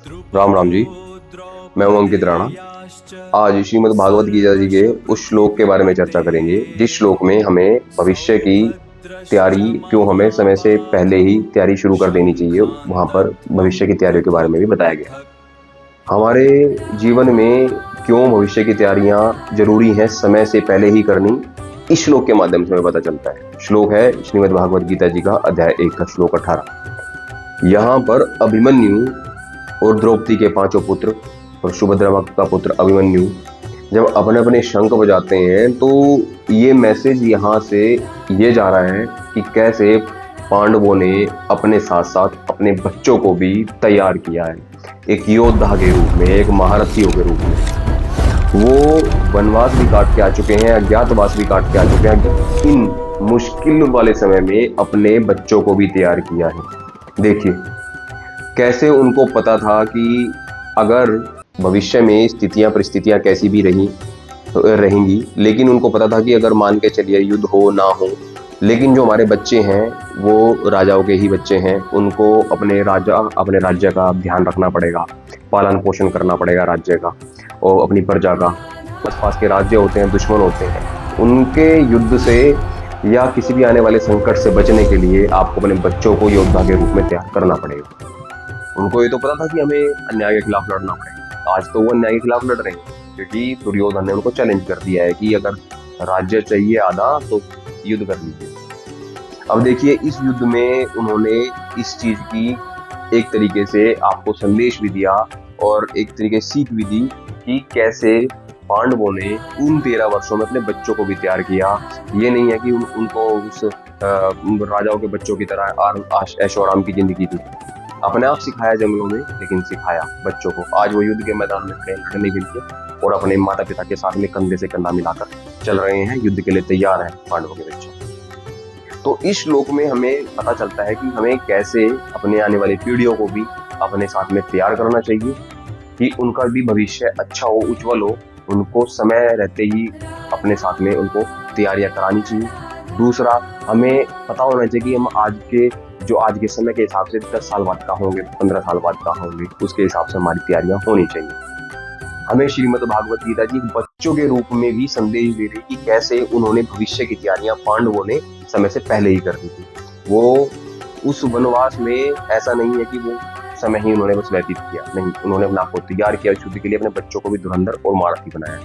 राम राम जी। मैं हूं अंकित राणा। आज श्रीमद् भागवत गीता जी के उस श्लोक के बारे में चर्चा करेंगे जिस श्लोक में हमें भविष्य की तैयारी क्यों हमें समय से पहले ही तैयारी शुरू कर देनी चाहिए। वहां पर भविष्य की तैयारियों के बारे में भी बताया गया है। हमारे जीवन में क्यों भविष्य की तैयारियां जरूरी हैं समय से पहले ही करनी, इस श्लोक के माध्यम से हमें पता चलता है। श्लोक है श्रीमद् भागवत गीता जी का अध्याय 1 का श्लोक 18। यहाँ पर अभिमन्यु और द्रौपदी के पांचों पुत्र और सुभद्रा का पुत्र अभिमन्यु जब अपने अपने शंख बजाते हैं तो ये मैसेज यहाँ से ये जा रहा है कि कैसे पांडवों ने अपने साथ साथ अपने बच्चों को भी तैयार किया है, एक योद्धा के रूप में, एक महारथियों के रूप में। वो वनवास भी काट के आ चुके हैं, अज्ञातवास भी काट के आ चुके हैं, इन मुश्किल वाले समय में अपने बच्चों को भी तैयार किया है। देखिए कैसे उनको पता था कि अगर भविष्य में स्थितियां परिस्थितियां कैसी भी रहेंगी, लेकिन उनको पता था कि अगर मान के चलिए युद्ध हो ना हो, लेकिन जो हमारे बच्चे हैं वो राजाओं के ही बच्चे हैं, उनको अपने राज्य का ध्यान रखना पड़ेगा, पालन पोषण करना पड़ेगा राज्य का और अपनी प्रजा का। आसपास के राज्य होते हैं, दुश्मन होते हैं, उनके युद्ध से या किसी भी आने वाले संकट से बचने के लिए आपको अपने बच्चों को योद्धा के रूप में तैयार करना पड़ेगा। उनको ये तो पता था कि हमें अन्याय के खिलाफ लड़ना पड़ेगा। आज तो वो अन्याय के खिलाफ लड़ रहे हैं क्योंकि दुर्योधन ने उनको चैलेंज कर दिया है कि अगर राज्य चाहिए आधा तो युद्ध कर लीजिए। अब देखिए इस युद्ध में उन्होंने इस चीज की एक तरीके से आपको संदेश भी दिया और एक तरीके सीख भी दी कि कैसे पांडवों ने उन 13 वर्षों में अपने बच्चों को भी तैयार किया। ये नहीं है कि उनको उस राजाओं के बच्चों की तरह ऐशो आराम की जिंदगी थी। अपने आप सिखाया जंगलों में, लेकिन सिखाया बच्चों को। आज वो युद्ध के मैदान में खड़े लड़ने के लिए और अपने माता पिता के साथ में कंधे से कंधा मिलाकर चल रहे हैं, युद्ध के लिए तैयार हैं पांडवों के बच्चे। तो इस श्लोक में हमें पता चलता है कि हमें कैसे अपने आने वाली पीढ़ियों को भी अपने साथ में तैयार करना चाहिए कि उनका भी भविष्य अच्छा हो, उज्जवल हो। उनको समय रहते ही अपने साथ में उनको तैयारियां करानी चाहिए। दूसरा, हमें पता होना चाहिए कि हम आज के समय के हिसाब से 10 साल बाद का होंगे, 15 साल बाद का होंगे, उसके हिसाब से हमारी तैयारियां होनी चाहिए। हमें श्रीमद् भागवत गीता जी बच्चों के रूप में भी संदेश दे रही कि कैसे उन्होंने भविष्य की तैयारियां पांडवों ने समय से पहले ही कर दी थी। वो उस वनवास में ऐसा नहीं है कि वो समय ही उन्होंने बस व्यतीत किया, नहीं, उन्होंने अपने आप को तैयार किया युद्ध के लिए, अपने बच्चों को भी धुरंधर और महारथी बनाया।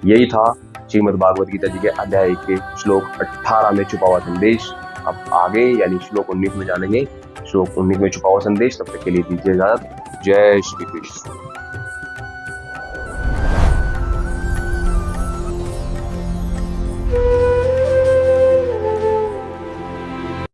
यही था श्रीमद् भागवत गीता जी के अध्याय के श्लोक 18 में छुपा हुआ संदेश। अब आगे यानी श्लोक 19 में जानेंगे। श्लोक 19 में छुपा हुआ संदेश। तब तक के लिए दीजिए इजाजत। जय श्री कृष्ण।